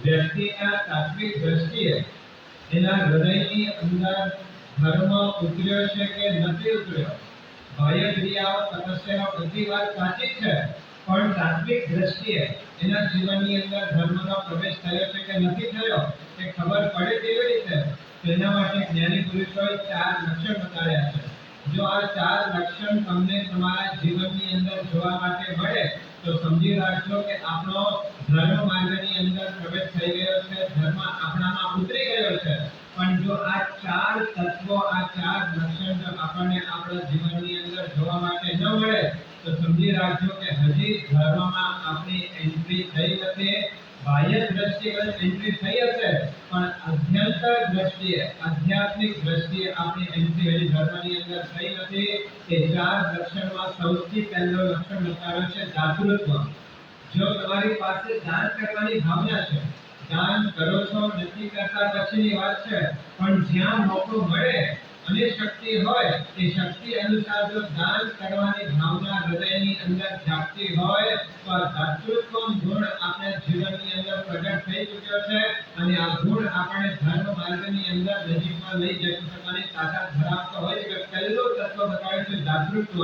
વ્યક્તિના તાત્વિક દ્રષ્ટિએ એના હૃદયની અંદર ધર્મ ઉતર્યો છે કે નથી ઉતર્યો? બાહ્ય ક્રિયાઓ તપસ્યાઓ બધી વાત સાચી છે, પણ તાત્વિક દ્રષ્ટિએ એના જીવનની અંદર ધર્મનો પ્રવેશ થયો છે કે નથી થયો એ ખબર પડે કેવી રીતે? તેના માટે જ્ઞાની પુરુષોએ 4 લક્ષણ બતાવ્યા છે. જો આ 4 લક્ષણ તમને તમારા જીવનની અંદર જોવા માટે મળે તો સમજી રાખજો કે આપણો ધર્મ માર્ગની અંદર પ્રવેશ થઈ ગયો છે, ધર્મ આપણામાં ઉતરી ગયો છે. પણ જો આ 4 તત્વો, આ 4 લક્ષણ જો આપણને આપણા જીવનની અંદર જોવા માટે ન મળે તો સમજી રાખજો કે હજી ધર્મમાં આપણી એન્ટ્રી થઈ નથી. બાહ્ય દ્રષ્ટિએ એન્ટ્રી થઈ હશે, પણ અધ્યાંતર દ્રષ્ટિએ, આધ્યાત્મિક દ્રષ્ટિએ આપણી એન્ટ્રી હજી ધર્મની અંદર થઈ નથી. એ 4 લક્ષણમાં સૌથી પહેલો લક્ષણ બતાવ્યો છે દાતૃત્વ. જો તમારી પાસે દાન કરવાની ભાવના છે, દાન કરો છો નથી કરતા પછીની વાત છે, પણ જ્યાં મોકો મળે અને શક્તિ હોય એ શક્તિ અનુસાર જો દાન કરવાની ભાવના હૃદયની અંદર જાગતી હોય તો આ દાતૃત્વ ગુણ આપણા જીવનની અંદર પ્રગટ થઈ ચૂક્યો છે અને આ ગુણ આપણે ધર્મ માર્ગની અંદર નજીકમાં લઈ જઈ શકવાની તાકાત ધરાવતો હોય છે. પહેલો તત્વ બતાવ્યું છે દાતૃત્વ.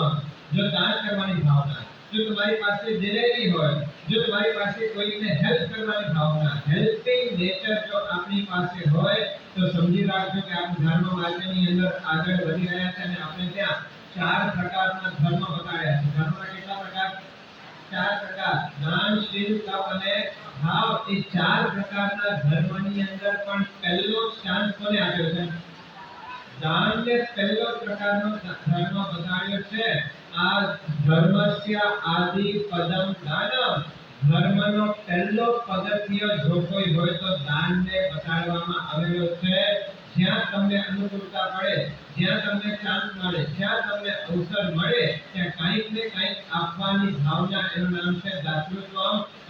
જો દાન કરવાની ભાવના, જો તમારી પાસે દિલેરી હોય, જો તમારી પાસે કોઈને હેલ્પ કરવાની ભાવના, હેલ્પિંગ નેચર જો આપણી પાસે હોય તો સમજી રાખજો કે આપણે ધર્મ માર્ગની અંદર આગળ વધી રહ્યા છે. અને આપણે ત્યાં 4 પ્રકારના ધર્મ બતાવ્યા છે. ધર્મના કેટલા પ્રકાર? 4 પ્રકાર. દાન, શીલ, તપ અને ભાવ. એ 4 પ્રકારના ધર્મની અંદર પણ પહેલો સ્થાન કોને આપ્યો છે? દાનને પહેલો પ્રકારનો ધર્મ બતાવ્યો છે. આ ધર્મસ્ય આદિ પદમ દાનમ. ધર્મનો પહેલો પગથિયો જો કોઈ હોય તો દાનને બતાડવામાં આવેલો છે. જ્યાં તમને અનુકૂળતા પડે, જ્યાં તમને ચાન્સ મળે, જ્યાં તમને અવસર મળે ત્યાં કંઈક ને કંઈક આપવાની ભાવના, એનું નામ છે દાતૃત્વ.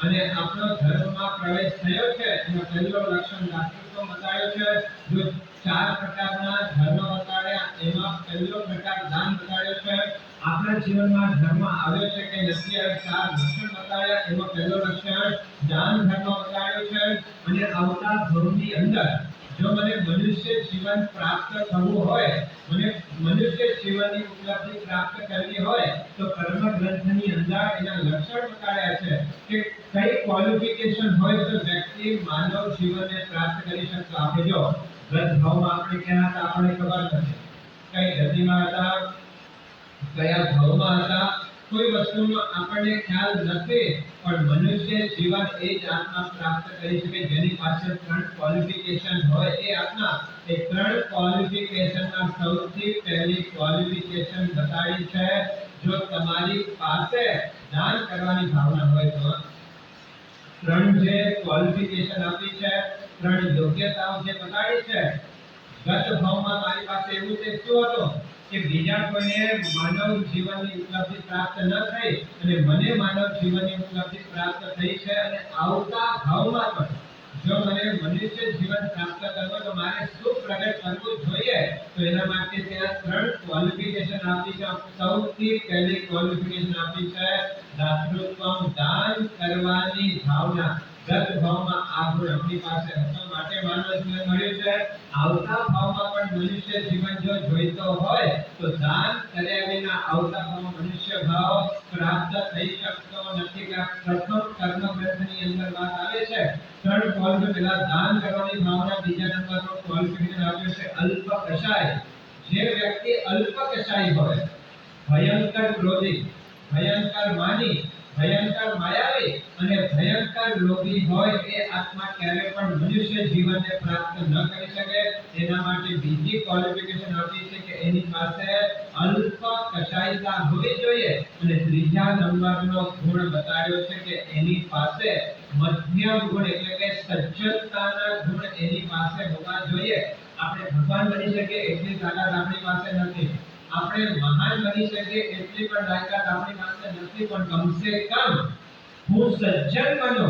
અને આપણો ધર્મમાં પ્રવેશ થયો છે એનો પહેલો લક્ષણ દાતૃત્વ બતાવ્યો છે. જો 4 પ્રકારના ધર્મ બતાવ્યા એમાં પહેલો પ્રકાર દાન બતાવ્યો છે. આપણા જીવનમાં ધર્મ આવ્યો છે કે નથી આવ્યો, 4 લક્ષણ બતાવ્યા એમાં પહેલો લક્ષણ દાન ધર્મ બતાવ્યો છે. અને આવતા ભવની અંદર જો મને મનુષ્ય જીવન પ્રાપ્ત થવું હોય, મને મનુષ્ય જીવનની ઉપલબ્ધિ પ્રાપ્ત કરવી હોય તો કર્મ ગ્રંથની અંદર એના લક્ષણ બતાવ્યા છે કે કઈ ક્વોલિફિકેશન હોય તો વ્યક્તિ માનવ જીવનને પ્રાપ્ત કરી શકતો. આપણે જો ગત ભાવમાં આપણે ક્યાં હતા આપણને ખબર નથી, કઈ ગતિમાં હતા, કયા ભાવમાં હતા, કોઈ વસ્તુનો આપણને ખ્યાલ નથી. પણ મનુષ્ય જીવન એ જ આત્મા પ્રાપ્ત કરી શકે જેની પાસે 3 ક્વોલિફિકેશન હોય. એ આત્મા એ 3 ક્વોલિફિકેશનમાં સૌથી પહેલી ક્વોલિફિકેશન બતાવી છે. જો તમારી પાસે દાન કરવાની ભાવના હોય તો 3 જે ક્વોલિફિકેશન આપી છે, 3 યોગ્યતાઓ જે બતાવી છે. ગત ભાવમાં મારી પાસે એવું તે શું હતું કે બીજા કોઈને માનવ જીવનની ઉપલબ્ધિ પ્રાપ્ત ન થઈ અને મને માનવ જીવનની ઉપલબ્ધિ પ્રાપ્ત થઈ છે. અને આવતા ભાવમાં પણ જો મને મનુષ્ય જીવન પ્રાપ્ત કરવું તો મારે શું પ્રગટ કરવું જોઈએ તો એના માટે ત્યાં 3 ક્વોલિફિકેશન આપી છે. સૌથી પહેલી ક્વોલિફિકેશન આપી છે દાતૃત્વ, દાન કરવાની ભાવના. ગત ભાવમાં આ ગુણ આપણી પાસે હતો માટે માનવ જીવન મળ્યું છે. આવતા ભાવમાં પણ મનુષ્ય જીવન જો જોઈતો હોય તો દાન કર્યા વિના આવતા ભાવમાં મનુષ્ય ભાવ પ્રાપ્ત થઈ શકતો નથી. કે પ્રથમ કર્મ ગ્રંથની અંદર વાત આવે છે 3 ક્વોલિફિકેશન. પહેલા દાન કરવાની ભાવના, બીજા નંબરનો ક્વોલિફિકેશન આપ્યો છે અલ્પ કષાય. જે વ્યક્તિ અલ્પ કષાય હોય, ભયંકર ક્રોધી, ભયંકર માની, ભયંકર માયાવી અને ભયંકર લોભી હોય એ આત્મા ક્યારે પણ મનુષ્ય જીવનને પ્રાપ્ત ન કરી શકે. એના માટે બીજી ક્વોલિફિકેશન આપી છે કે એની પાસે અલ્પ કષાયતા હોવી જોઈએ. અને ત્રીજા નંબરનો ગુણ બતાવ્યો છે કે એની પાસે મધ્યમ ગુણ એટલે કે સજ્જનતાના ગુણ એની પાસે હોવા જોઈએ. આપણે ભગવાન બની શકીએ એટલી તાકાત આપણી પાસે નથી, આપણે મહાન બની શકીએ એટલી પણ લાયકાત આપણી પાસે નથી, પણ કમસે કમ હું સજ્જન બનો,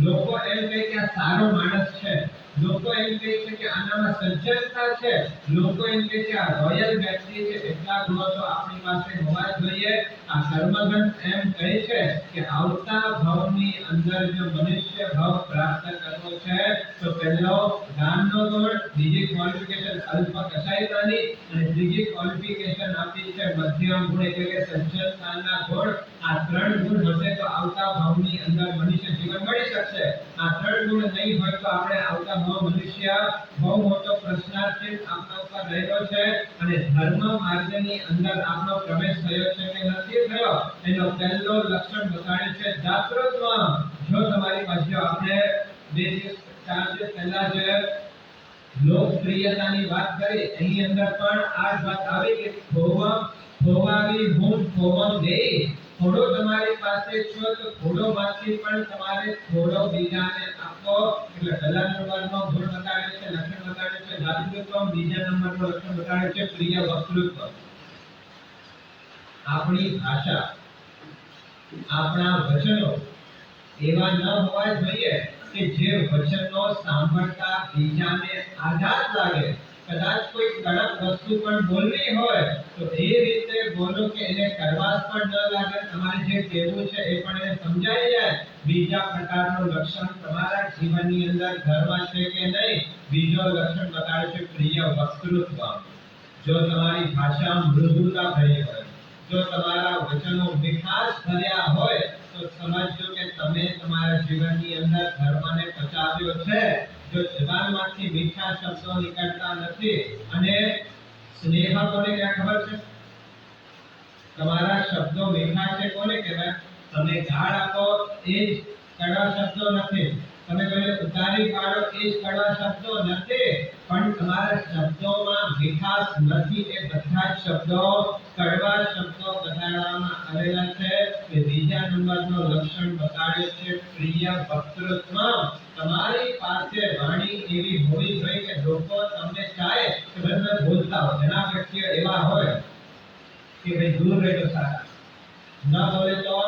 લોકો એમ કહે કે આ સારો માણસ છે, લોકો એમ કહે છે કે આનામાં સજ્જનતા છે, લોકો એમ કહે છે આ રોયલ વ્યક્તિ છે, એટલા ગુણો તો આપણી પાસે હોવા જોઈએ. આ કર્મગ્રંથ એમ કહે છે કે આવતા ભાવની અંદર જો મનુષ્ય ભાવ પ્રાપ્ત કરવો છે તો પહેલો દાનનો ગુણ, બીજી ક્વોલિફિકેશન અલ્પ કસાયતાની, અને ત્રીજી ક્વોલિફિકેશન આપી છે મધ્યમ ગુણ એટલે કે સજ્જનતાના ગુણ. આ ત્રણ ગુણ હશે તો આવતા ભાવની અંદર મનુષ્ય જીવન મળી શકશે. આ ત્રણ ગુણ નહીં હોય તો આપણે આવતા ભાવ મનુષ્ય બહુ મોટો પ્રશ્નાર્થ આપણા ઉપર રહેલો છે. અને ધર્મ માર્ગની અંદર આપણો પ્રવેશ થયો છે કે નથી થયો એનો પહેલો લક્ષણ બતાડે છે દાતૃત્વ. જો તમારી પાસે આપણે બે દિવસ ચાર દિવસ પહેલા જે લોકપ્રિયતાની વાત કરી એની અંદર પણ આ જ વાત આવી કે ખોવાવી હું ખોવમ દે. થોડો તમારી પાસે છો તો થોડો માંથી પણ તમારે થોડો બીજાને આપો. એટલે પહેલા નંબરનો ગુણ બતાડે છે, લક્ષણ બતાડે છે દાતૃત્વ. બીજા નંબરનો લક્ષણ બતાડે છે પ્રિય વક્તૃત્વ. આપણી ભાષા, આપણા વચનો એવા ન હોવા જોઈએ કે જે વચનો સાંભળતા બીજાને આઘાત લાગે. કદાચ કોઈ કડક વસ્તુ પણ બોલવી હોય તો એ રીતે બોલો કે એને કડવાશ પણ ન લાગે, તમારે જે કહેવું છે એ પણ એને સમજાઈ જાય. બીજા પ્રકારનું લક્ષણ તમારા જીવનની અંદર ઘરમાં છે કે નહીં. બીજો લક્ષણ બતાડે છે પ્રિય વક્તૃત્વ. જો તમારી ભાષા મૃદુતા ભરી હોય, જો તમારા વચનો મીઠાશ ભર્યા હોય તો સમજો કે તમે તમારા જીવનની અંદર ધર્મને પચાવ્યો છે. જો જબાનમાંથી મીઠા શબ્દો નીકળતા નથી અને સ્નેહ કોને ક્યાં ખબર છે? તમારા શબ્દો મીઠા છે કોને કહેવાય? તમે ગાળ આપો એ જ કડવા શબ્દો નથી, તમે કોઈને ઉતારી પાડો એ જ કડવા શબ્દો નથી, પણ તમારા શબ્દોમાં મીઠાશ નથી. એ બધા જ શબ્દો કડવા શબ્દો બતાડવામાં આવેલા છે. કે બીજા નંબરનો લક્ષણ બતાડે છે પ્રિય વક્તૃત્વ. તમારી પાસે વાણી એવી હોવી જોઈએ કે લોકો તમને ચાહે કે તમે બોલતા હો. ઘણા વ્યક્તિઓ એવા હોય કે ભાઈ દૂર રહેજો સારા, ન બોલે તો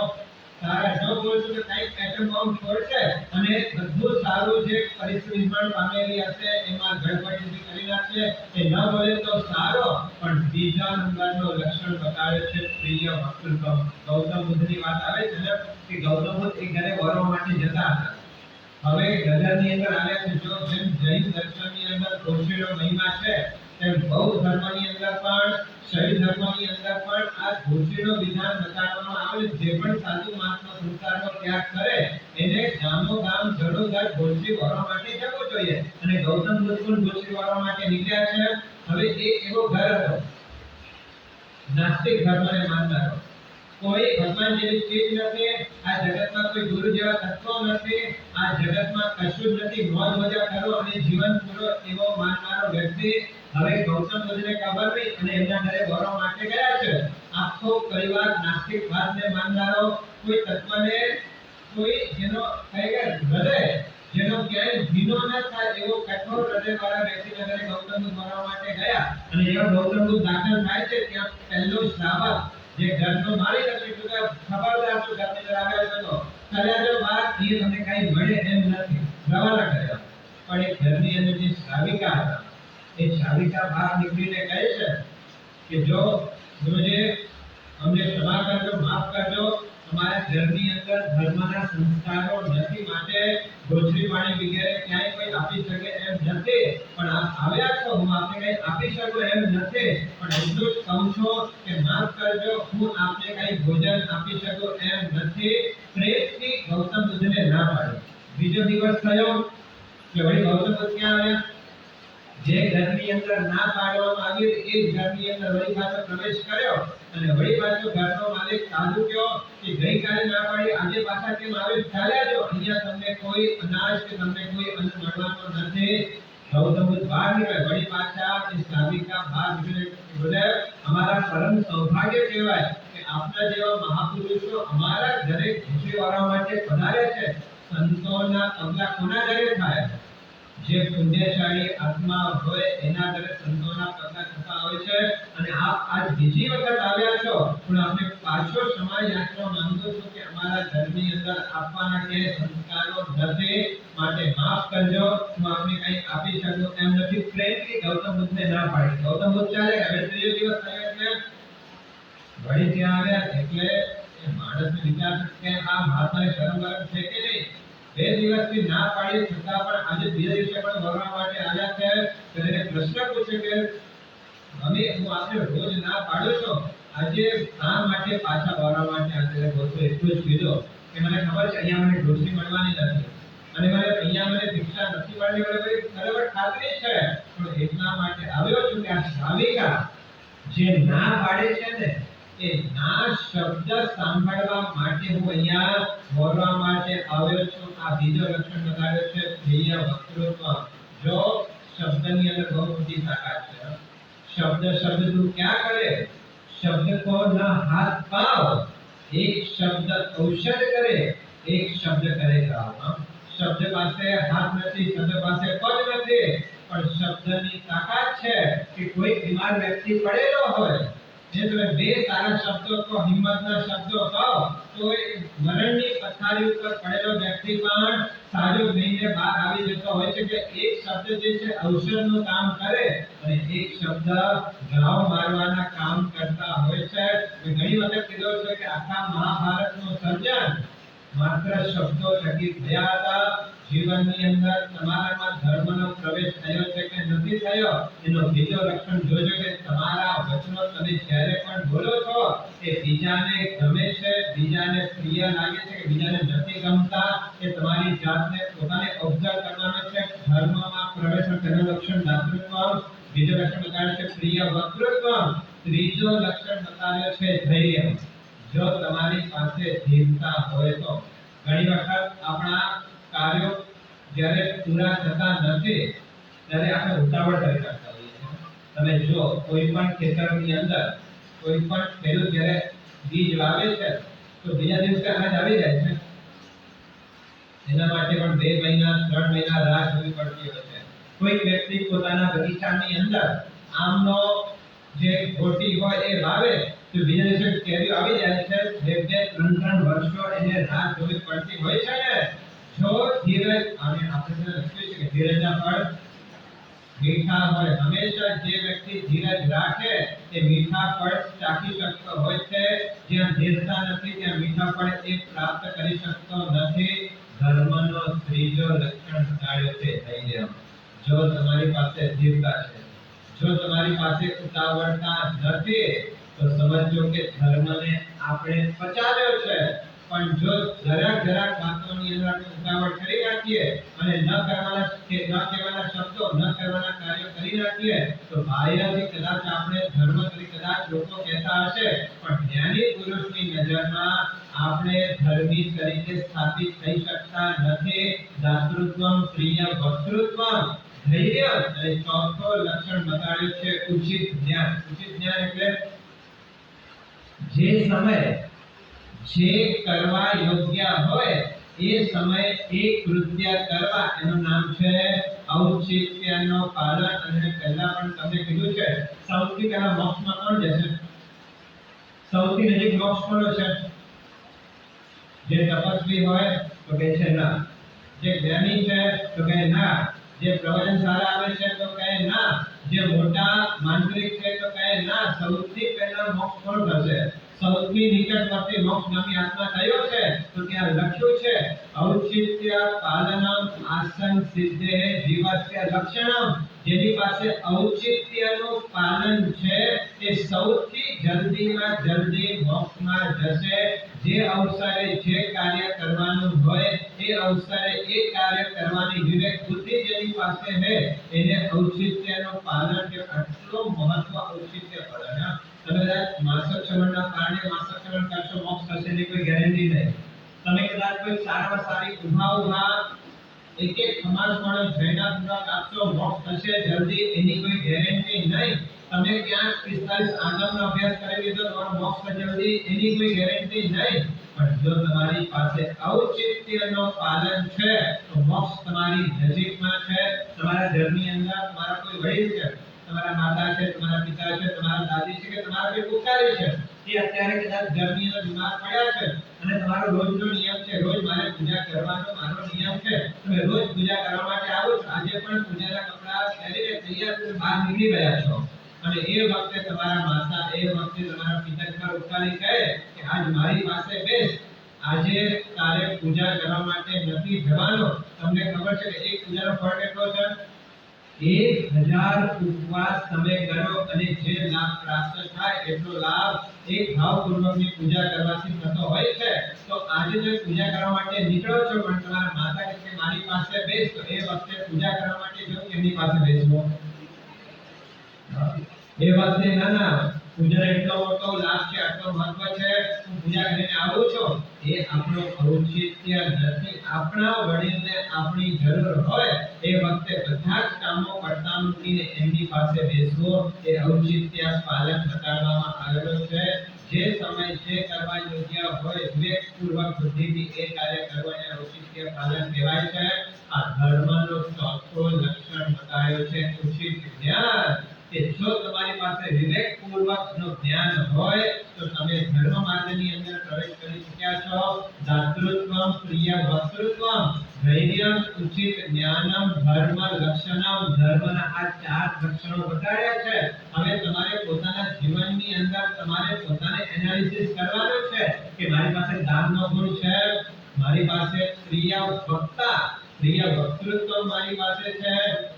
સારા, ન બોલશો તો કઈક પેટર્ન બોમ્બ છોડશે અને બધું સારું જે પરિસ્થિતિ નિર્માણ પામેલી હશે એમાં ગડબડી કરી નાખશે. એ ન બોલે તો સારો. પણ બીજા નંબરનો લક્ષણ બતાવે છે પ્રિય વક્તૃત્વ. ગૌતમ બુદ્ધની વાત આવે છે ને કે ગૌતમ બુદ્ધ એક ઘરે વરવા માટે જતા હતા. હવે ગદરની અંદર આવ્યા છે. જો જેમ જૈન દર્શનની અંદર ઘોષીનો મહિમા છે તેમ બૌદ્ધ ધર્મની અંદર પણ, શૈવ ધર્મની અંદર પણ આ ઘોષીનો વિધાન બતાવવામાં આવે. જે પણ સાધુ મહાત્મા સંસારનો ત્યાગ કરે એને ગામો ગામ જડો જડ ઘોષી વરવા માટે જવું જોઈએ. અને ગૌતમ બુદ્ધ પણ ઘોષી વરવા માટે નીકળ્યા છે. હવે એ એવો ઘર હતો નાસ્તિક ધર્મને માનનારો. કોઈ ભગવાન જેવી ચીજ નથી, આ જગતમાં કોઈ ગુરુ જેવા તત્વો નથી, આ જગતમાં કશું જ નથી, મોજ મજા કરો અને જીવન પૂરો એવો માનનારો વ્યક્તિ હવે ગૌતમ બુદ્ધને ખબર નહીં અને એમના ઘરે વરવા માટે ગયા છે. આખો પરિવાર નાસ્તિકવાદને માનનારો, કોઈ તત્વને, કોઈ જેનો હૃદય જેનો ક્યાંય ભીનો ન થાય એવો કઠોર હૃદયવાળા વ્યક્તિના ઘરે ગૌતમ બુદ્ધ વરવા માટે ગયા. અને એવા ગૌતમ બુદ્ધ દાખલ થાય છે ત્યાં પહેલો શ્રાવક જે ઘરનો માલિક હતો કે ખબરદાર છો ઘરની અંદર આવ્યા છો ચાલ્યા જાઓ બહાર, એ તમને કઈ મળે એમ નથી, રવાના કર્યા. પણ એ ઘરની અંદર જે શ્રાવિકા હતા એ શ્રાવિકા બહાર નીકળીને કહે છે કે જો ગુરુજી અમને ક્ષમા કરજો, માફ કરજો, અમારા ઘરની અંદર ધર્મના સંસ્કારો નથી, માટે ગોચરી પાણી વગેરે ક્યાંય કોઈ આપી શકે એમ નથી. પણ આપ આવ્યા છો, હું આપને કઈ આપી શકું એમ નથી, પણ એટલું જ કહું છું કે માફ કરજો, હું આપને કઈ ભોજન આપી શકું એમ નથી. પ્રેમથી ગૌતમ બુદ્ધને ના પાડી. બીજો દિવસ થયો કે વળી ગૌતમ બુદ્ધ ક્યાં આવ્યા? જે ઘરની અંદર ના પાડવામાં આવ્યું એ જ ઘરની અંદર વળી પાછો પ્રવેશ કર્યો. અને વળી પાછો ઘરનો માલિક સાધુ કયો કે ગઈકાલે ના પાડી આજે પાછા કેમ આવે? ચાલ્યા જાઓ, અહીંયા તમને કોઈ અનાજ કે તમને કોઈ અન્ન મળવાનું નથી. ગૌતમ બુદ્ધ બહાર નીકળ્યા. વળી પાછા એ શ્રાવિકા બહાર નીકળે બોલે અમારા પરમ સૌભાગ્ય કહેવાય કે આપના જેવા મહાપુરુષો અમારા ઘરે ખુશી વાળવા માટે પધારે છે. સંતોના પગલા કોના ઘરે થાય? જે પુણ્યશાળી આત્મા હોય એના ઘરે સંતોના પ્રકાશ થતા હોય છે અને આપ આજ બીજી વખત આવ્યા છો પણ આપણે પાછો સમય યાચવા માંગુ છું કે અમારા ઘરની અંદર આપવાના કે સંસ્કારો નથી માટે માફ કરજો હું આપને કંઈ આપી શકું એમ નથી ફ્રેન્કલી ગૌતમ બુદ્ધને ના પાડી ગૌતમ બુદ્ધ ચાલે હવે ત્રીજો દિવસ થયો એટલે વળી ત્યાં આવ્યા એટલે એ માણસને વિચાર કે આ મહાત્માને શરમ ગરમ છે કે નહીં બે દિવસથી ના પાડી છતાં પણ આજે બીજા દિવસે પણ વરવા માટે આવ્યા છે તો એને પ્રશ્ન પૂછ્યો કે મમ્મી હું આપને રોજ ના પાડું છું આજે શા માટે પાછા વરવા માટે આજે બોલતો એટલું જ કીધું કે મને ખબર છે અહીંયા મને રોટલી મળવાની નથી અને મને અહીંયા મને ભિક્ષા નથી મળવાની મને બધી બરાબર ખાતરી છે પણ એટલા માટે આવ્યો છું કે આ શ્રાવિકા જે ના પાડે છે ને એ ના શબ્દ સાંભળવા માટે હું અહીંયા બોલવા માટે આવ્યો છું આ બીજો લક્ષણ બતાવ્યો છે પ્રિય વક્તૃત્વ જો શબ્દની અંદર બહુ મોટી તાકાત છે शब्द शब्द तू क्या करे शब्द को न हाथ पाओ एक शब्द औषध करे एक शब्द करेगा शब्द पासे हाथ નથી શબ્દ પાસે પગ નથી પણ શબ્દની તાકાત છે કે કોઈ બીમાર વ્યક્તિ પડેલો હોય જે તમે બે સારા શબ્દો કો હિંમતના શબ્દો કહો તો એ મરણની પથારી ઉપર પડેલો વ્યક્તિ પણ સાજો થઈને બહાર આવી જતો હોય છે કે એક શબ્દ જે છે ઔષધનું કામ કરે અને એક શબ્દ ઘાવ મારવાના કામ કરતા હોય છે મેં ઘણી વખત કીધું છે કે આખા મહાભારતનું સર્જન માત્ર શબ્દો થકી થયા હતા જીવનની અંદર તમારામાં ધર્મનો પ્રવેશ થયો છે કે નથી થયો એનો બીજો લક્ષણ જોજો કે તમારા વચનો તમે જ્યારે પણ બોલો છો એ બીજાને ગમે છે બીજાને પ્રિય લાગે છે કે બીજાને નથી ગમતા એ તમારી જાતને પોતાને ઓબ્ઝર્વ કરવાનો છે ધર્મમાં પ્રવેશ કરવાનો લક્ષણ દાતૃત્વ બીજો લક્ષણ બતાવ્યો છે પ્રિય વક્તૃત્વ ત્રીજો લક્ષણ બતાવ્યો છે ધૈર્ય જો તમારી પાસે ધીરતા હોય તો ઘણી વખત આપણા કાર્યો જ્યારે પૂરા થતા નથી ત્યારે આપણે ઉતાવળ કરી કરતા હોઈએ છીએ તમે જો કોઈ પણ ખેતરની અંદર કોઈ પણ ખેડૂત જ્યારે બીજ વાવે છે તો બીજા દિવસે અનાજ આવી જાય છે એના માટે પણ 2 મહિના 3 મહિના રાહ જોવી પડતી હોય છે કોઈ વ્યક્તિ પોતાના બગીચાની અંદર આમનો જે ગોટી હોય એ વાવે તો બીજા દિવસે કેરીઓ આવી જાય છે 2-3 વર્ષો એને રાહ જોવી પડતી હોય છે ને જો ધીરજ અને આપણે લખ્યું છે કે ધીરજના ફળ મીઠા હોય હંમેશા જે વ્યક્તિ ધીરજ રાખે તે મીઠા ફળ ચાખી શકતો હોય છે જ્યાં ધીરતા નથી ત્યાં મીઠા ફળ એ પ્રાપ્ત કરી શકતો નથી ધર્મનો ત્રીજો લક્ષણ બતાવ્યો છે ધૈર્ય જો તમારી પાસે ધીરતા છે જો તમારી પાસે ઉતાવળતા નથી તો સમજો કે ધર્મને આપણે પચાવ્યો છે પણ જો જરાક વાતોની અંદર આપણે ઉતાવળ કરી નાખીએ અને ન કરવાના કે ન કહેવાના શબ્દો ન કરવાના કાર્યો કરી નાખીએ તો બાહ્યથી કદાચ આપણે ધર્મ તરીકે કદાચ લોકો કહેતા હશે પણ જ્ઞાની પુરુષની નજરમાં આપણે ધર્મી તરીકે સ્થાપિત થઈ શકતા નથી દાતૃત્વમ પ્રિય વક્તૃત્વમ ધૈર્ય અને ચોથો લક્ષણ બતાવ્યું છે ઉચિત જ્ઞાન એટલે જે સમય જે કરવા યોગ્ય હોય એ સમય એ કૃત્ય કરવા એનું નામ છે ઔચિત્યનો પાલન અને પહેલા પણ તમને કીધું છે સૌથી પહેલા મોક્ષમાં કોણ જશે સૌથી નજીક મોક્ષ કોનો છે જે તપસ્વી હોય તો કહે છે ના જે જ્ઞાની છે તો કહે ના જે પ્રવચન સારા આવે છે તો કહે ના જે મોટા માંત્રિક છે તો કહે ના સૌથી પહેલા મોક્ષ કોણ થશે સૌથી નિકટવર્તી મોક્ષ નામની આત્મા કયો છે તો ત્યાં લખ્યું છે ઔચિત્ય પાલનમ આસન સિદ્ધે જીવસ્ય લક્ષણમ જેની પાસે ઔચિત્યનું પાલન છે તે સૌથી જલ્દીમાં જલ્દી મોક્ષમાં જશે જે અવસરે જે કાર્ય કરવાનું હોય એ અવસરે એ કાર્ય કરવાની વિવેક બુદ્ધિ જેની પાસે છે એને ઔચિત્યનું પાલન કે આટલો મહત્વ ઔચિત્ય પાલન તમે કદાચ માસક શ્રવણના કારણે માસક શ્રવણ કરશો મોક્ષ થશે એની કોઈ ગેરંટી નહીં તમે કદાચ કોઈ સારામાં સારી ઉભા એક ખમાસ પણ જૈના પૂરા આપશો મોક્ષ થશે જલ્દી એની કોઈ ગેરંટી નહીં તમે ક્યાં 45 આગમનો અભ્યાસ કરી લીધો તમારો મોક્ષ જલ્દી એની કોઈ ગેરંટી નહીં, પણ જો તમારી પાસે ઔચિત્યનો પાલન છે તો મોક્ષ તમારી નજીકમાં છે. તમારા ઘરની અંદર તમારા કોઈ વડીલ છે, તમારા માતા છે, તમારા પિતા છે, તમારા દાદી છે કે તમારા કોઈ પુત્રી છે, એ અત્યારે કદાચ ઘરની અંદર બીમાર પડ્યા છે અને તમારો રોજનો નિયમ છે, રોજ મારે પૂજા કરવાનો મારો નિયમ છે, તમે રોજ પૂજા કરવા માટે આવો છો, આજે પણ પૂજાના કપડા પહેરીને તૈયાર થઈને બહાર નીકળી ગયા છો અને એ વખતે તમારા માતા, એ વખતે તમારા પિતા તમારા ઉપકારી કહે કે આજ મારી પાસે બેસ, આજે તારે પૂજા કરવા માટે નથી જવાનો. તમને ખબર છે કે એક પૂજાનો ફળ કેટલો છે? 1000 ઉપવાસ તમે કરો અને જે લાભ પ્રાપ્ત થાય એટલો લાભ એક ભાવપૂર્વકની પૂજા કરવાથી થતો હોય છે. તો આજે જો પૂજા કરવા માટે નીકળો છો પણ તમારા માતા કે મારી પાસે બેસ, તો એ વખતે પૂજા કરવા માટે જો કેની પાસે બેસવો? એ વખતે ના પૂજા એટલો મોટો લાભ છે, આટલો મહત્વ છે, હું પૂજા કરીને આવું છું, એ આપણો ઔચિત્ય નથી. આપણા વડીલને આપણી જરૂર હોય એ વખતે બધા જ કામો પડતા મૂકીને એમની પાસે બેસવો એ ઔચિત્ય પાલન બતાવવામાં આવેલો છે. જે સમય જે કરવા યોગ્ય હોય વિવેકપૂર્વક બુદ્ધિથી એ કાર્ય કરવાને ઔચિત્ય પાલન કહેવાય છે. આ ધર્મનો ચોથો લક્ષણ બતાવ્યો છે ઉચિત જ્ઞાન, કે જો તમારી પાસે વિવેકપૂર્વકનું જ્ઞાન હોય તો તમે ધર્મ માર્ગની અંદર પ્રવેશ કરી શક્યા છો. દાતૃત્વમ પ્રિય વક્તૃત્વમ ધૈર્યમ ઉચિત જ્ઞાનમ ધર્મ લક્ષણમ, ધર્મના આ 4 લક્ષણો બતાવ્યા છે. હવે તમારે પોતાના જીવનની અંદર તમારે પોતાને એનાલિસિસ કરવાનું છે કે મારી પાસે દાનનો ગુણ છે, મારી પાસે પ્રિય વક્તા પ્રિય વક્તૃત્વ મારી પાસે છે,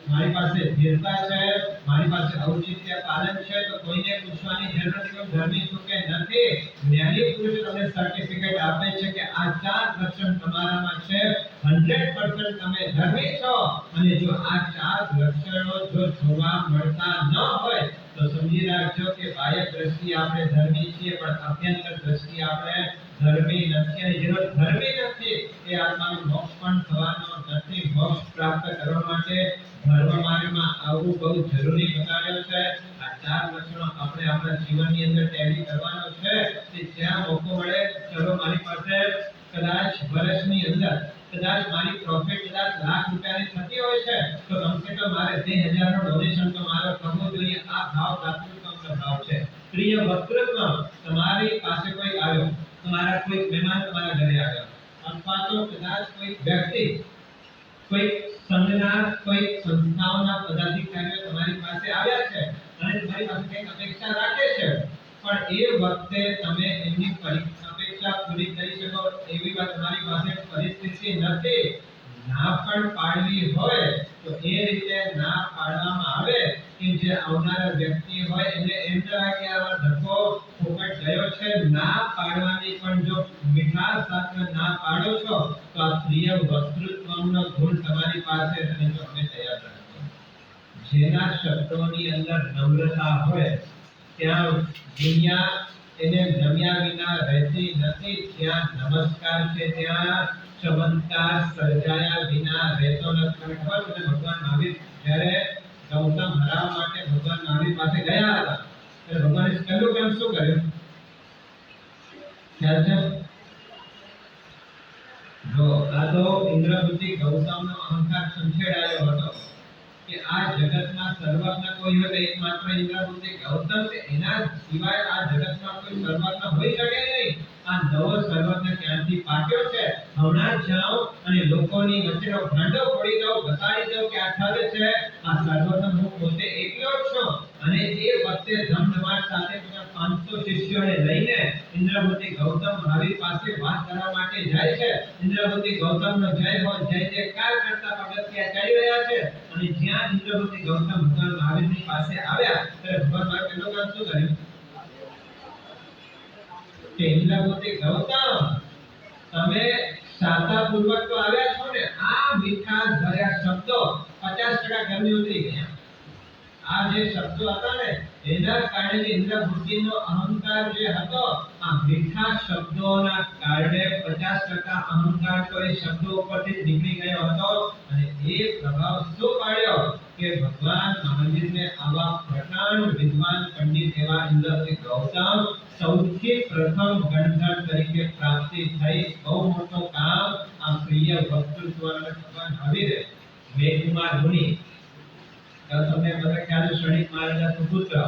મારી પાસે ધીરતા છે, મારી પાસે ઔચિત્ય પાલન છે, તો કોઈને પૂછવાની જરૂર નથી કે ધર્મી છું કે નથી. જ્ઞાની પુરુષ તમને સર્ટિફિકેટ આપે છે કે આ 4 લક્ષણ તમારામાં છે, 100% તમે ધર્મી છો. અને જો આ 4 લક્ષણો જો જોવા મળતા ન હોય તો સમજી રાખજો કે બાહ્ય દ્રષ્ટિ આપણે ધર્મી છીએ પણ અભ્યંતર દ્રષ્ટિ આપણે ધર્મી નથી. અને જેનો ધર્મી નથી એ આત્માનો મોક્ષ પણ થવાનો નથી. મોક્ષ પ્રાપ્ત કરવા માટે ધર્મ માર્ગમાં આવવું બહુ જરૂરી બતાવ્યો છે. આ 4 લક્ષણો આપણે આપણા જીવનની અંદર ટેલી કરવાનો છે. કે જ્યાં મોકો મળે, ચલો મારી પાસે કદાચ વર્ષની અંદર કદાચ મારી પ્રોફિટ કદાચ લાખ રૂપિયાની થતી હોય છે તો કમસે કમ મારે 2000 નો ડોનેશન તો મારો કરવો જોઈએ. આ ભાવ દાતૃત્વનો ભાવ છે. પ્રિય વક્તૃત્વ, તમારી પાસે કોઈ આવ્યો, તમારા કોઈ મહેમાન તમારા ઘરે આવ્યો, અથવા તો કદાચ કોઈ વ્યક્તિ, કોઈ સંઘના કોઈ સંસ્થાઓના પદાધિકારીઓ તમારી પાસે આવ્યા છે અને તમારી પાસે કંઈક અપેક્ષા રાખે છે, પણ એ વખતે તમે એમની અપેક્ષા પૂરી કરી શકો એવી તમારી પાસે પરિસ્થિતિ નથી, ના પણ પાડવી હોય તો એ રીતે ના પાડવામાં આવે કે જે આવનારા વ્યક્તિ હોય એને એમ થાય કે આ ધક્કો ફોકટ ગયો છે. ના પાડવાની પણ જો મીઠાશ સાથે ના પાડો છો તો આ પ્રિય વક્તૃત્વનો ગુણ તમારી પાસે અને જો અમે તૈયાર રાખો. જેના શબ્દોની અંદર નમ્રતા હોય ત્યાં દુનિયા એને નમ્યા વિના રહેતી નથી. ત્યાં નમસ્કાર છે, ત્યાં ચમત્કાર સર્જાયા વિના રહેતો નથી. ખબર છે ભગવાન મહાવીર જ્યારે ગૌતમ હરાવવા માટે ભગવાન મહાવીર પાસે ગયા હતા ત્યારે ભગવાને પહેલું કામ શું કર્યું? ખ્યાલ છે? જો આ તો ઇન્દ્રબુદ્ધિ ગૌતમનો અહંકાર સંછેડાયો હતો કે આ જગતમાં સર્વજ્ઞ કોઈ હોય એકમાત્ર ઇન્દ્રબુદ્ધિ ગૌતમ છે, એના સિવાય આ જગતમાં કોઈ સર્વજ્ઞ હોઈ શકે નહીં. આ નવો સર્વજ્ઞ ક્યાંથી પાક્યો છે? હમણાં જાઓ અને લોકોની વચ્ચેનો ભાંડો ફોડી દો, બતાડી દો કે આ ઠગ છે, આ સર્વજ્ઞ હું પોતે એકલો જ છું. અને એ વખતે ધમધમાટ સાથે બધા 500 શિષ્યોને લઈને ઇન્દ્રબુદ્ધિ ગૌતમ મહાવીર પાસે વાત કરવા માટે જાય છે. ઇન્દ્રબુદ્ધિ ગૌતમનો જય હો જય જયકાર કરતા પગથિયા ચડી રહ્યા છે અને જ્યાં ઇન્દ્રબુદ્ધિ ગૌતમ ભગવાન મહાવીરની પાસે આવ્યા ત્યારે ભગવાન મહાવીર પેલું કામ શું કર્યું? કે ઇન્દ્રબુદ્ધિ ગૌતમ, તમે સાતાપૂર્વક તો આવ્યા છો ને, આ મીઠાશ ભર્યા શબ્દો 50% ગરમી ઉતરી ગયા. આ જે શબ્દો હતા ને એના કારણે ઇન્દ્રબુદ્ધિનો અહંકાર જે હતો, આ મીઠા શબ્દોના કારણે 50% અહંકાર તો એ શબ્દો ઉપરથી નીકળી ગયો હતો અને એ પ્રભાવ શું પાડ્યો કે ભગવાન મહાવીરને આવા પ્રકાંડ વિદ્વાન પંડિત એવા ઇન્દ્રથી ગૌતમ સૌથી પ્રથમ ગણધર તરીકે પ્રાપ્તિ થઈ. બહુ મોટો કામ આ પ્રિય વક્તૃત્વને ભગવાન મહાવીરે મેઘકુમાર મુનિ તમને બધા ખ્યાલ શ્રેણીક મહારાજના સુપુત્ર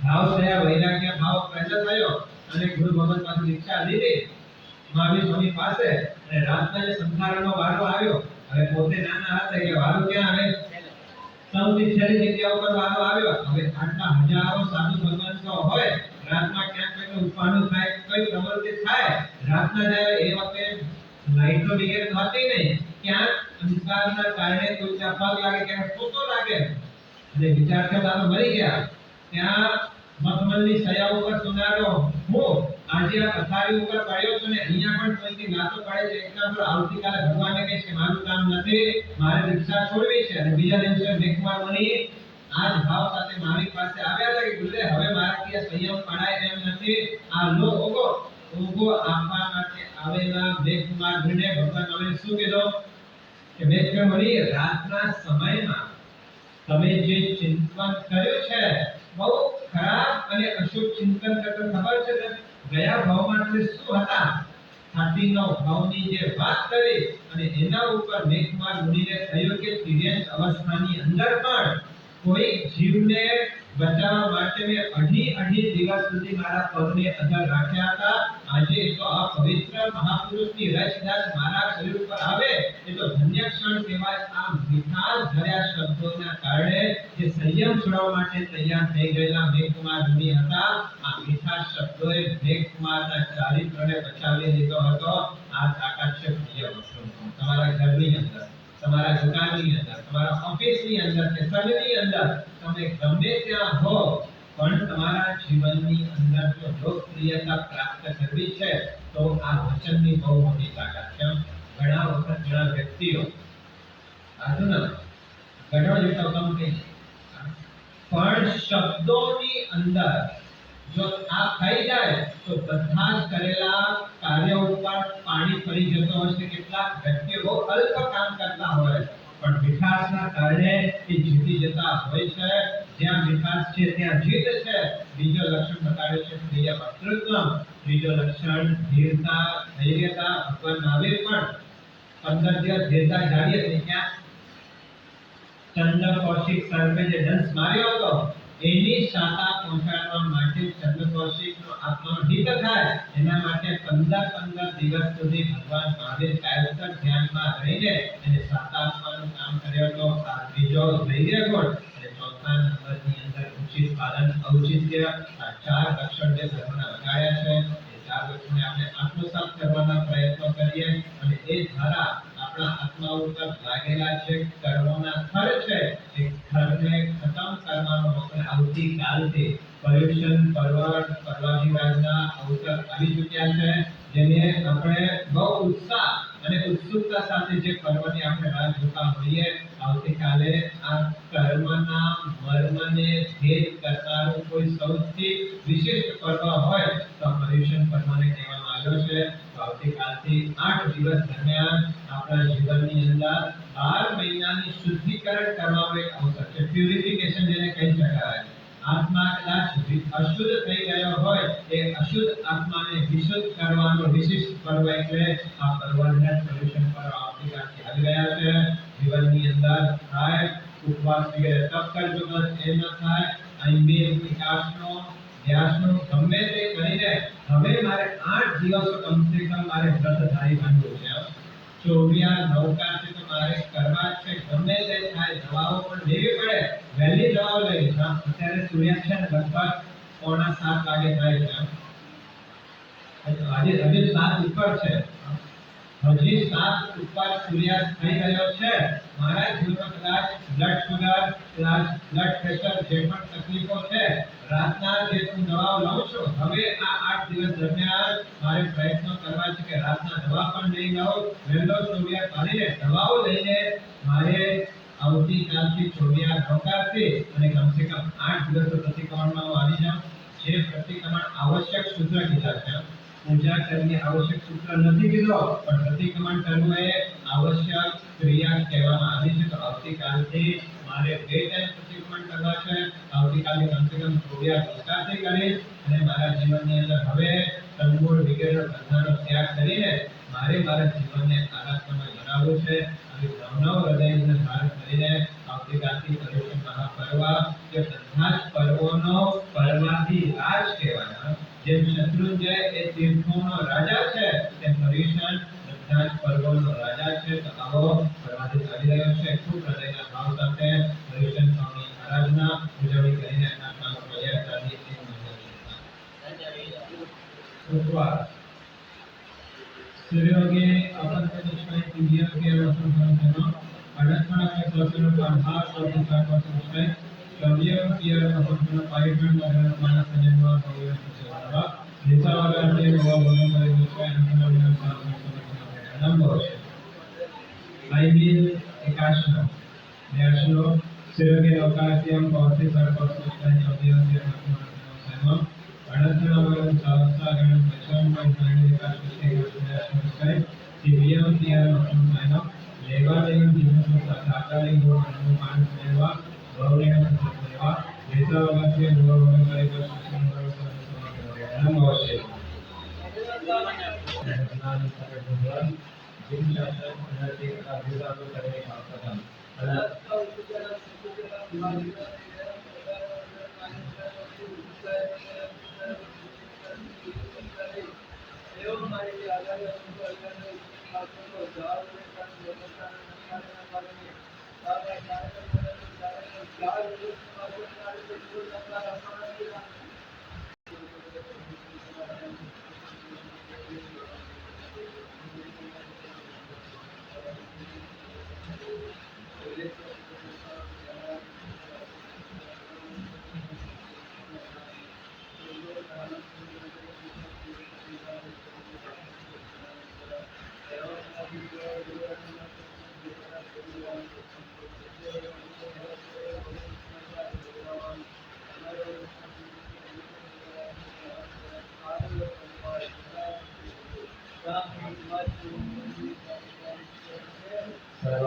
ભાવ થયા વૈરાગ્ય ભાવ પ્રગટ થયો અને ગુરુ ભગવાન પાસે દીક્ષા લીધી મહાવીર સ્વામી પાસે અને રાતના જે સંસારનો વારો આવ્યો. હવે પોતે નાના હતા કે વારો ક્યાં આવે સૌથી છેલ્લી જગ્યા ઉપર વારો આવ્યો. હવે આટલા હજારો સાધુ ભગવાન તો હોય રાતમાં ક્યાંક કંઈક ઉપાડું થાય કઈ પ્રવૃત્તિ થાય રાતના જાય એ વખતે લાઈટો વગેરે નહોતી નહીં ક્યાંક અંધકારના કારણે કોઈ પગ લાગે ક્યાંક સોતો લાગે અને વિચાર થયો દાદા મરી ગયા. ત્યાં મખમલની સયા ઉપર સુનારો હું આજે આ પથારી ઉપર પડ્યો છું ને અહીંયા પણ કોઈની ગાતો પડે છે એકના પર આવતીકાલે ભગવાનને કહે છે મારું કામ નથી મારે દીક્ષા છોડવી છે. અને બીજા દિવસે મેઘકુમાર મુનિ આ જ ભાવ સાથે મારી પાસે આવ્યા હતા કે ગુરુદેવ હવે મારાથી આ સંયમ પડાય એમ નથી. આ લો ઓગો આપવા માટે આવેલા મેઘકુમાર મુનિને ભગવાન હવે શું કીધું કે મેઘકુમાર મુનિ રાતના સમયમાં તમે જે ચિંતન કર્યું છે બહુ ખરાબ અને અશુભ ચિંતન કરતા ખબર છે ને ગયા ભાવમાં તમે શું હતા 39 ભાવની જે વાત કરી અને એના ઉપર મેઘકુમાર મુનિને થયું કે તિર્યક અવસ્થાની અંદર પણ કોઈ જીવને બચાવવા માટે મેં અઢી દિવસ સુધી મારા પગને અંદર રાખ્યા હતા. આજે તો આ પવિત્ર મહાપુરુષની રસદાસ મારા શરીર ઉપર આવે એ તો ધન્ય ક્ષણ કહેવાય. આ મીઠાશ ભર્યા શબ્દોના કારણે જે સંયમ છોડવા માટે તૈયાર થઈ ગયેલા મેઘકુમાર મુનિ હતા આ મીઠા શબ્દોએ મેઘકુમારના ચારિત્રને બચાવી લીધો હતો. આ તાકાત છે પ્રિય વસ્તુ તમારા ઘરની અંદર તમારા દુકાનની અંદર તમારા ઓફિસની અંદર કે સભ્યની અંદર તમે ગમે ત્યાં હો પણ તમારા જીવનની અંદર જો લોકપ્રિયતા પ્રાપ્ત કરવી છે તો આ વચનની બહુ મોટી તાકાત છે. ઘણા વખત ઘણા વ્યક્તિઓ આજના ઘણા જેટલો કમ થઈ પણ શબ્દોની અંદર જો આ થઈ જાય તો બધા જ કરેલા કાર્યો ઉપર પાણી ફરી જતો હશે. કેટલાક વ્યક્તિઓ બહુ અલ્પ કામ કરતા હોય પણ મીઠાશના કારણે એ જીતી જતા હોય છે. જ્યાં મીઠાશ છે ત્યાં જીત છે. બીજો લક્ષણ બતાવે છે પ્રિય વક્તૃત્વ. ત્રીજો લક્ષણ ધીરતા ધૈર્યતા. ભગવાન મહાવીર પણ 15 દિવસ ધીરતા જાળવી હતી. ત્યાં ચંદ્ર કૌશિક સર્પે જે ડંસ માર્યો હતો એની શાતા પહોંચાડવા માટે ચંદ્ર કૌશિકનો આત્માનો હિત થાય એના માટે 15 દિવસ સુધી ભગવાન મહાવીર કાયસ્થ ધ્યાનમાં રહીને એને શાતા આપવાનું કામ કર્યો હતો. આ ત્રીજો ધૈર્ય ગુણ. અને ચોથા નંબરની અંદર ઉચિત પાલન ઔચિત્ય. આ 4 લક્ષણ જે ધર્મના વગાડ્યા છે એ 4 લક્ષણને આપણે આત્મસાત કરવાના પ્રયત્નો કરીએ અને એ ધારા આપણા આત્મા ઉપર લાગેલા છે કર્મોના થર છે એ થરને ખતમ કરવાનો આપણે આવતીકાલથી પર્યુષણ પર્વાધિરાજના અવસર આવી ચૂક્યા છે જેને આપણે બહુ ઉત્સાહ અને ઉત્સુકતા સાથે જે પર્વની આપણે રાહ જોતા હોઈએ. આવતીકાલે આ કર્મના મર્મને ભેદ કરનારું કોઈ સૌથી વિશિષ્ટ પર્વ હોય તો પર્યુષણ પર્વને કહેવામાં આવ્યો છે. આવતીકાલથી 8 દિવસ દરમિયાન આપણા જીવનની અંદર 12 મહિનાની શુદ્ધિકરણ કરવાનો એક અવસર છે. પ્યુરિફિકેશન જેને કહી શકાય. આત્મા કદાચ અશુદ્ધ થઈ ગયો હોય એ અશુદ્ધ આત્માને વિશુદ્ધ કરવાનો વિશિષ્ટ પર્વ એટલે આ પર્વને પર્યુષણ પર્વ આવતીકાલથી આવી રહ્યા છે. જીવનની અંદર થાય ઉપવાસ વગેરે તપ કરજો એ ન થાય આઈબીએમ વિકાસનો ધ્યાસનો ગમે તે કરીને હવે મારે 8 દિવસો કમસે કમ મારે વ્રતધારી બનવું છે. ચોવિયા નવકાર છે તો મારે કરવા છે ગમે તે થાય. દવાઓ પણ લેવી પડે વહેલી દવાઓ લેવી છે. અત્યારે સૂર્યાસ્ત છે ને લગભગ 6:45 વાગે થાય છે. આજે 7 ઉપર છે હજી 7 ઉપર સૂર્યાસ્ત થઈ રહ્યો છે. મારા જીવનમાં કદાચ બ્લડ શુગર કદાચ બ્લડ પ્રેશર જે પણ તકલીફો છે રાતના જે હું દવાઓ લઉં છું હવે આ 8 દિવસ દરમિયાન મારે પ્રયત્નો કરવા છે કે રાતના દવા પણ નહીં લઉં. વહેલો સૂર્યાસ્ત પાડીને દવાઓ લઈને મારે આવતીકાલથી ચોવિયા નવકારથી અને કમસે કમ 8 દિવસો પ્રતિક્રમણમાં હું આવી જાઉં. જે પ્રતિક્રમણ આવશ્યક સૂત્ર કીધા છે. પૂજા કરવી આવશ્યક સૂત્ર નથી કીધો પણ પ્રતિક્રમણ કરવું એ આવશ્યક ક્રિયા કહેવામાં આવી છે. તો આવતીકાલથી મારે 2 ટાઈમ અચીવમેન્ટ કરવા છે, આવતીકાલે કમસે કમ થોડિયા વિસ્તારથી કરીશ અને મારા જીવનની અંદર હવે તનમૂળ વગેરે બધાનો ત્યાગ કરીને મારે મારા જીવનને આરાધનામય બનાવવું છે. આવી નવ હૃદયને ધારણ કરીને આવતીકાલથી પર્યુષણ મહાપર્વ જે બધા જ પર્વોનો પર્વાધી રાજ કહેવાય. જેમ શત્રુંજય એ તીર્થોનો રાજા છે તેમ પર્યુષણ બધા જ પર્વોનો રાજા છે. તો આવો પર્વાધી ચાલી રહ્યો છે. ખૂબ હૃદયના ભાવ સાથે પર્યુષણ સ્વામી આરાધના ઉજવણી કરીને આપણા પ્રયાસ ચાલી उपवास सूर्योगे अपन के निष्ठा दिव्य के रसम संतनो अनंतना के ससुर आधार और विचार पर निष्ठा कवियों की रसम पाइपन मगन मानस जन्म भव्य सेवा निसा वाला के वो भगवान के निष्ठा अनंतना के नंबर बाइबिल एकाशनो नेशनो सूर्योगे लोकास्यम पौत्री सर्व निष्ठा कवियों के रसम संतनो अनंतनावरण सावसागरण पश्चिम पंचायत विकास विषय योजना दिव्यम तियारम संस्थानो लेवा लेवन जीवन साकारिक दो अनुमान सेवा गौरव सेवा देशा वाक्य दो वगैरह का शिक्षण नम अवश्य ज्ञान सागर भगवान जिन शास्त्र उन्नति का विकास करने का कदम सर्व